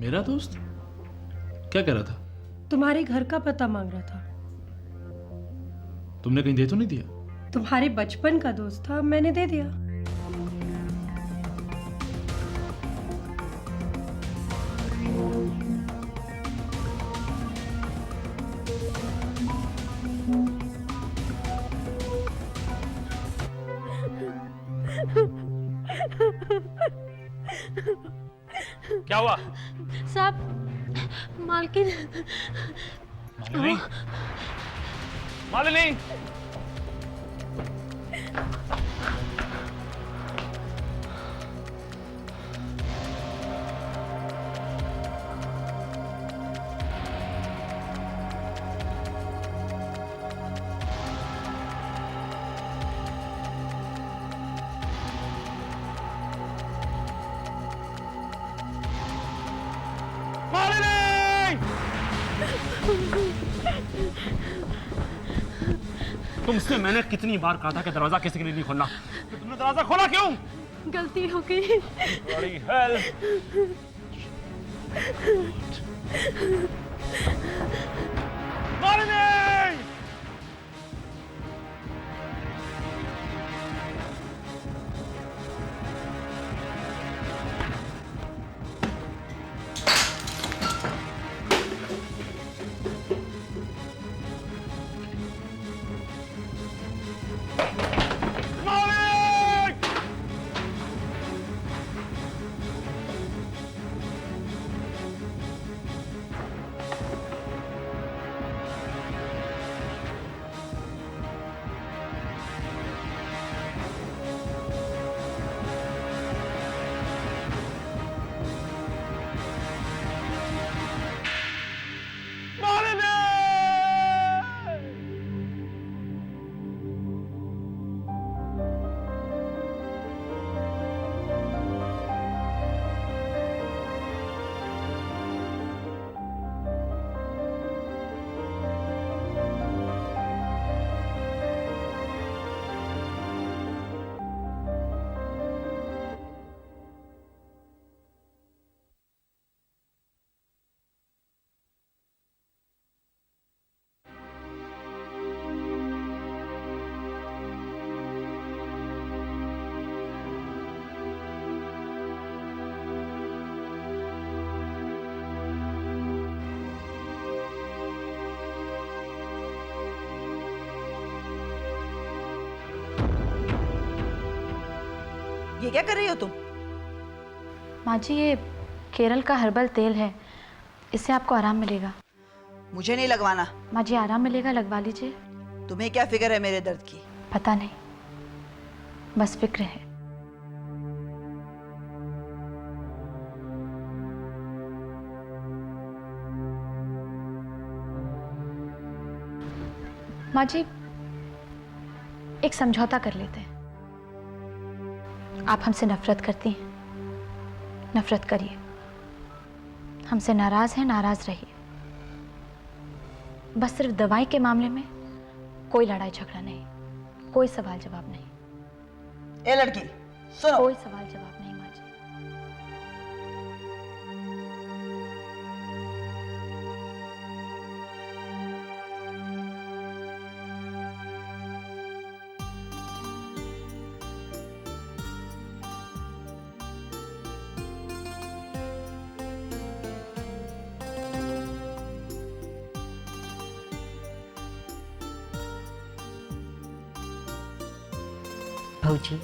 मेरा दोस्त क्या कह रहा था? तुम्हारे घर का पता मांग रहा था। तुमने कहीं दे तो नहीं दिया? तुम्हारे बचपन का दोस्त था, मैंने दे दिया। क्या हुआ? साहब, मालकिन। मालिनी, मालिनी। तुमसे मैंने कितनी बार कहा था कि दरवाजा किसी के लिए नहीं खोलना, तो तुमने दरवाजा खोला क्यों? गलती हो गई। बड़ी हेल। मालिनी! ये क्या कर रही हो तुम? माँ जी, ये केरल का हर्बल तेल है, इससे आपको आराम मिलेगा। मुझे नहीं लगवाना। माँ जी, आराम मिलेगा, लगवा लीजिए। तुम्हें क्या फिक्र है मेरे दर्द की? पता नहीं, बस फिक्र है। माँ जी, एक समझौता कर लेते हैं। आप हमसे नफरत करती हैं, नफरत करिए। हमसे नाराज हैं, नाराज रहिए। बस सिर्फ दवाई के मामले में कोई लड़ाई झगड़ा नहीं, कोई सवाल जवाब नहीं। ए लड़की, सुनो। कोई सवाल जवाब नहीं माँ जी। भौजी,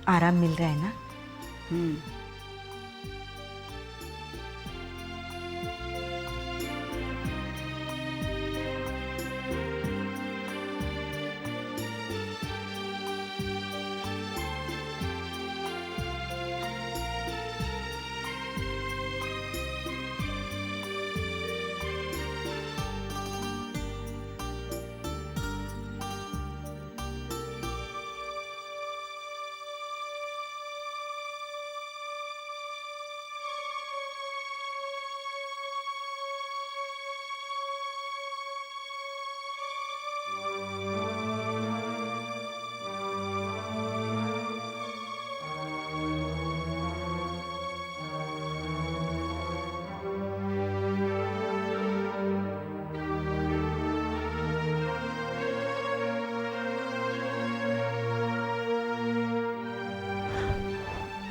आराम मिल रहा है ना?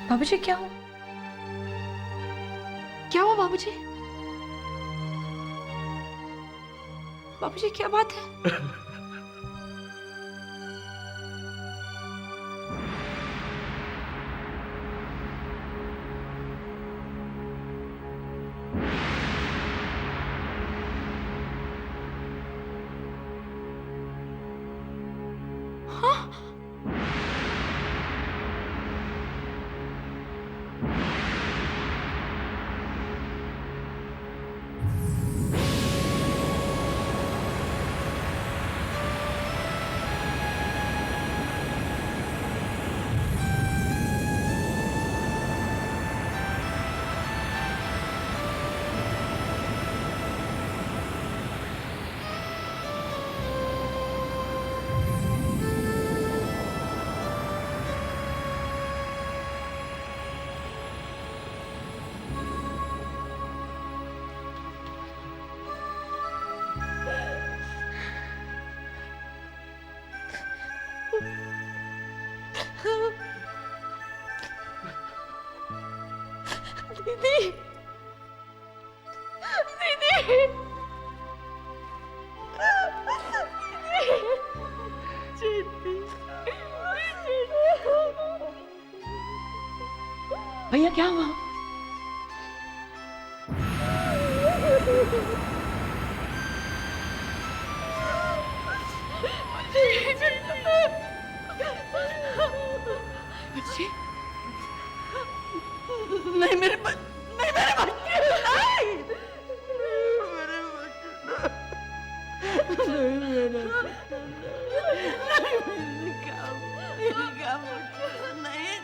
बाबूजी क्या हुआ? क्या हुआ बाबूजी? बाबूजी क्या बात है? दीदी, दीदी, भैया क्या हुआ? बच्ची नहीं, मेरे नहीं, मेरे बच्चे नहीं, मेरे बच्चे नहीं, मेरे नहीं, क्या नहीं, नहीं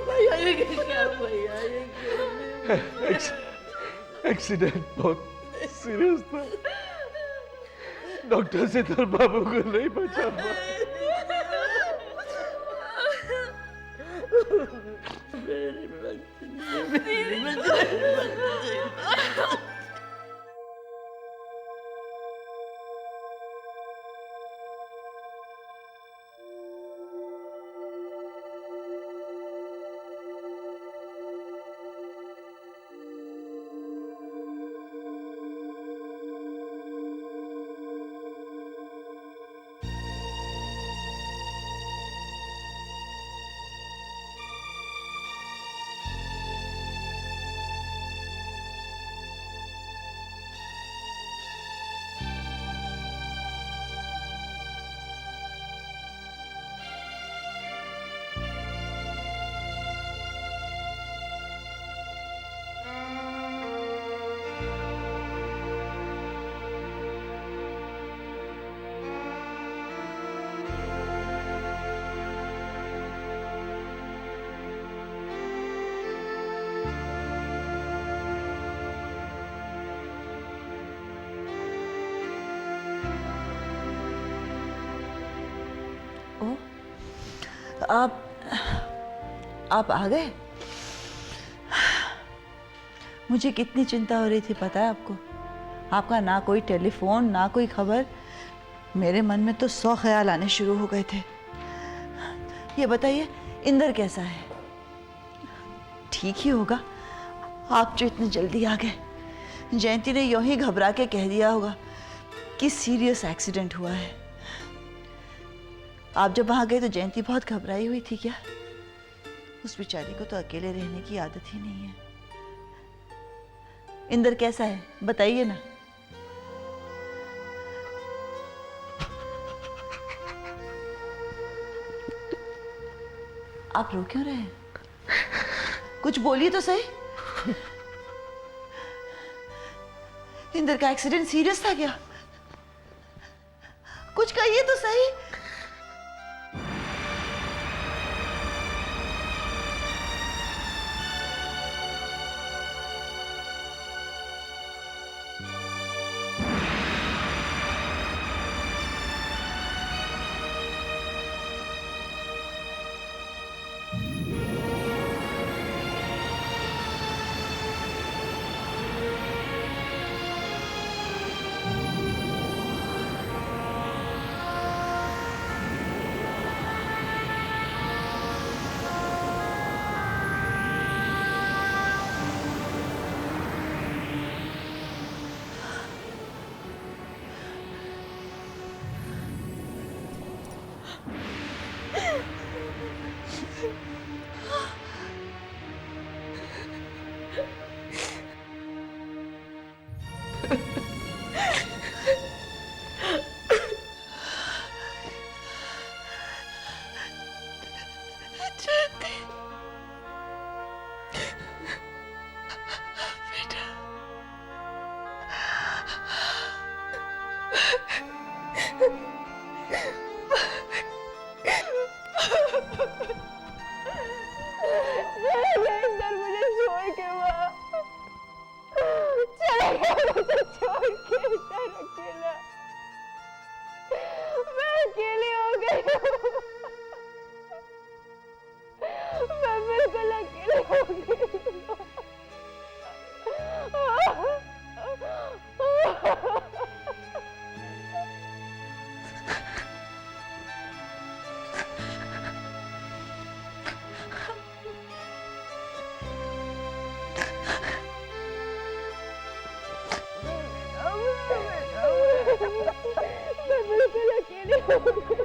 भैया, ये क्या भैया, ये एक्सीडेंट बहुत सीरियस था। डॉक्टर से तो बाबू को नहीं बचा पाया। आप आ गए? मुझे कितनी चिंता हो रही थी पता है आपको? आपका ना कोई टेलीफोन ना कोई खबर। मेरे मन में तो 100 ख्याल आने शुरू हो गए थे। ये बताइए इंदर कैसा है? ठीक ही होगा। आप जो इतनी जल्दी आ गए, जयंती ने यूं ही घबरा के कह दिया होगा कि सीरियस एक्सीडेंट हुआ है। आप जब वहां गए तो जयंती बहुत घबराई हुई थी क्या? उस बेचारी को तो अकेले रहने की आदत ही नहीं है। इंदर कैसा है बताइए ना। आप रो क्यों रहे हैं? कुछ बोलिए तो सही। इंदर का एक्सीडेंट सीरियस था क्या? कुछ कहिए तो सही। इधर मुझे छोड़ के माँ चला गया, मुझे छोड़ के इधर अकेला। मैं अकेली हो गई हूँ, मैं बिल्कुल अकेली हो गई हूँ। मैं बिल्कुल अकेली हो गई।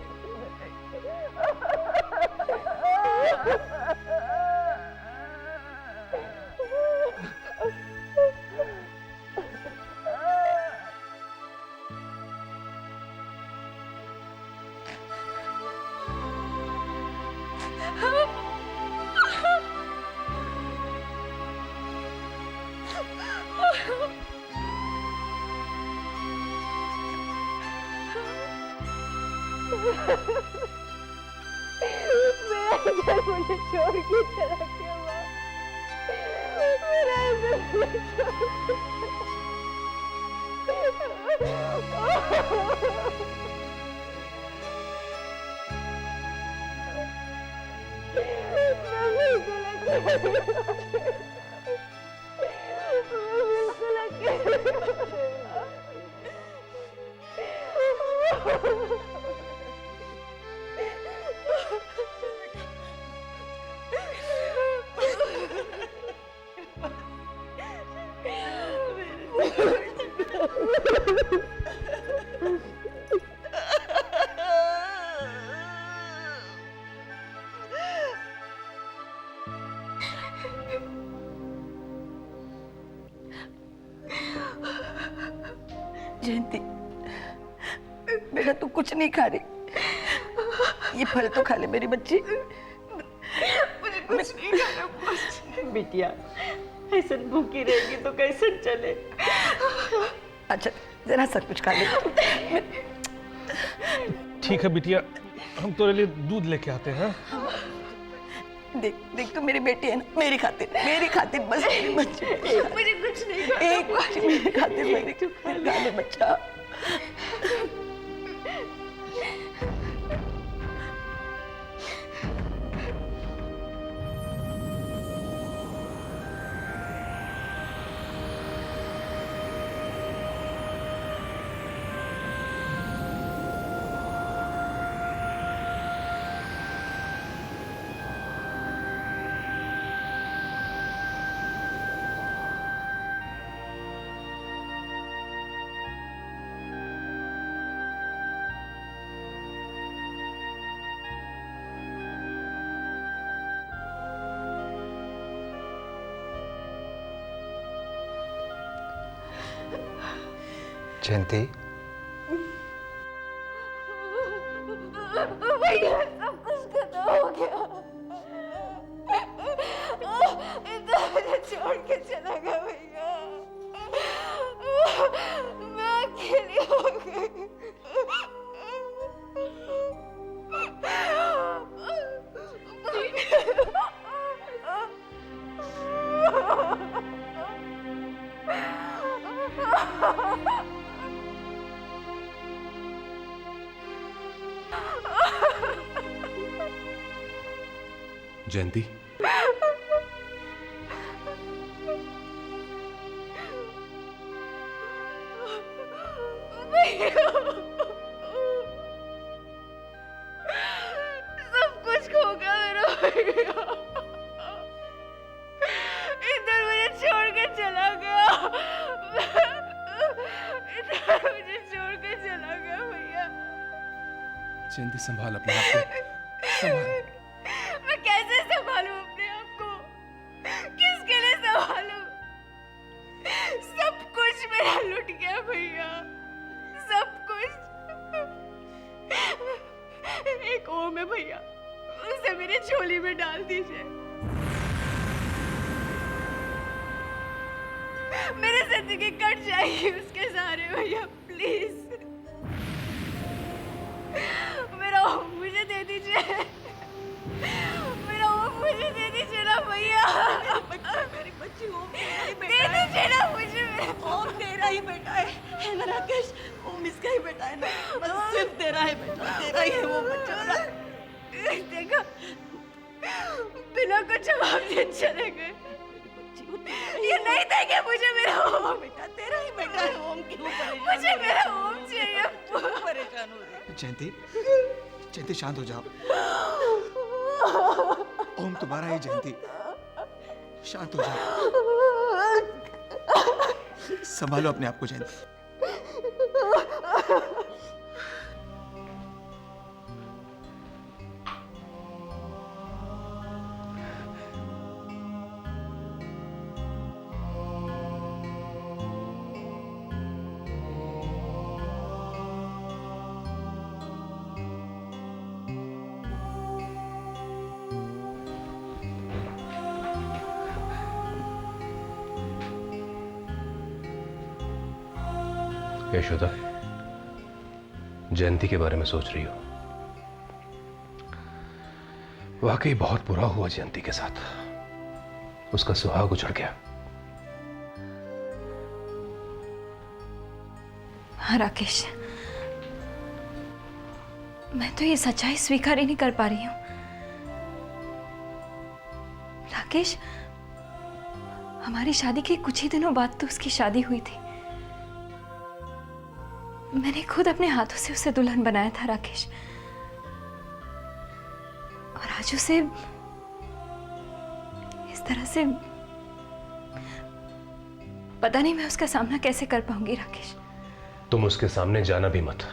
मेरा घर मुझे छोड़ के चला गया माँ, मेरा घर मुझे छोड़ जयंती, बेटा तू कुछ नहीं खा रही, ये फल तो खा ले मेरी बच्ची। मुझे कुछ नहीं खाना बिटिया, ऐसे भूखी रहेगी तो कैसे चले। अच्छा जरा सब कुछ खा ले। ठीक है बिटिया, हम तेरे लिए दूध लेके आते हैं। देख देख तो मेरी बेटी है ना, मेरी खातिर बस मेरी बच्ची। मुझे कुछ नहीं खाना। एक बार मेरी खातिर मेरी खा ले बच्चा। जयंती, भैया सब कुछ खत्म हो गया, इधर मुझे छोड़ के चला गया भैया, मैं अकेली हो गई। जयंती, सब कुछ खो गया मेरा भैया, इधर मुझे छोड़ के चला गया, इधर मुझे छोड़ के चला गया भैया। जयंती संभाल अपने आप को, संभाल। मैं कैसे संभालूं अपने आप को, किसके लिए संभालूं? सब कुछ मेरा लुट गया भैया, सब कुछ। एक ओम है भैया, उसे मेरी झोली में डाल दीजिए। मेरी जिंदगी कट जाएगी उसके सहारे भैया, प्लीज। मेरा ओम मुझे दे दीजिए। इसका ही बेटा है ना, बस सिर्फ तेरा है बेटा, तेरा ही है वो बच्चा ना। देखा, बिना कुछ जवाब दिए चले गए। ये नहीं देंगे मुझे मेरा ओम। बेटा तेरा ही बेटा है, ओम क्यों परेशान मुझे मेरा ओम चाहिए। परेशान हो रही है? जयंती, जयंती शांत हो जाओ। ओम तुम्हारा ही जयंती, शांत हो जाओ। संभालो अपने आप को जयंती। यशोदा, जयंती के बारे में सोच रही हो? वाकई बहुत बुरा हुआ जयंती के साथ। उसका सुहाग उजड़ गया। हाँ राकेश, मैं तो ये सच्चाई स्वीकार ही नहीं कर पा रही हूं। राकेश, हमारी शादी के कुछ ही दिनों बाद तो उसकी शादी हुई थी। मैंने खुद अपने हाथों से उसे दुल्हन बनाया था राकेश, और आज उसे इस तरह से, पता नहीं मैं उसका सामना कैसे कर पाऊंगी राकेश। तुम उसके सामने जाना भी मत।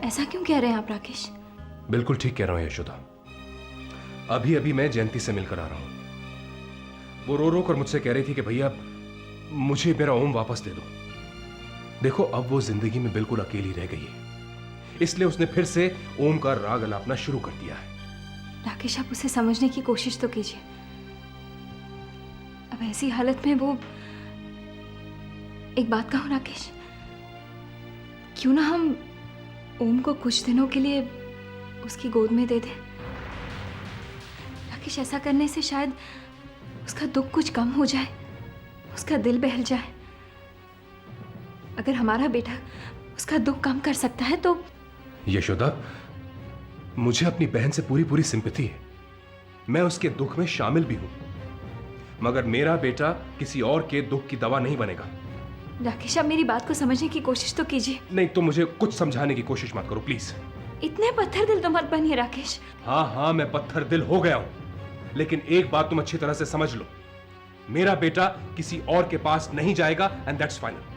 ऐसा क्यों कह रहे हैं आप राकेश? बिल्कुल ठीक कह रहा हूं यशोदा। अभी अभी मैं जयंती से मिलकर आ रहा हूं। वो रो रो कर मुझसे कह रही थी कि भैया मुझे मेरा ओम वापस दे दो। देखो, अब वो जिंदगी में बिल्कुल अकेली रह गई है, इसलिए उसने फिर से ओम का राग अलापना शुरू कर दिया है। राकेश, आप उसे समझने की कोशिश तो कीजिए। अब ऐसी हालत में वो, एक बात कहूं राकेश, क्यों ना हम ओम को कुछ दिनों के लिए उसकी गोद में दे दें? राकेश, ऐसा करने से शायद उसका दुख कुछ कम हो जाए, उसका दिल बहल जाए। अगर हमारा बेटा उसका दुख कम कर सकता है तो। यशोदा, मुझे अपनी बहन से पूरी पूरी सिंपैथी है। मैं उसके दुख में शामिल भी हूं, मगर मेरा बेटा किसी और के दुख की दवा नहीं बनेगा। राकेश, आप मेरी बात को समझने की कोशिश तो कीजिए। नहीं तो मुझे कुछ समझाने की कोशिश मत करो प्लीज। इतने पत्थर दिल तो मत बनिए राकेश। हाँ, मैं पत्थर दिल हो गया हूं, लेकिन एक बात तुम अच्छी तरह से समझ लो, मेरा बेटा किसी और के पास नहीं जाएगा, एंड दैट्स फाइनल।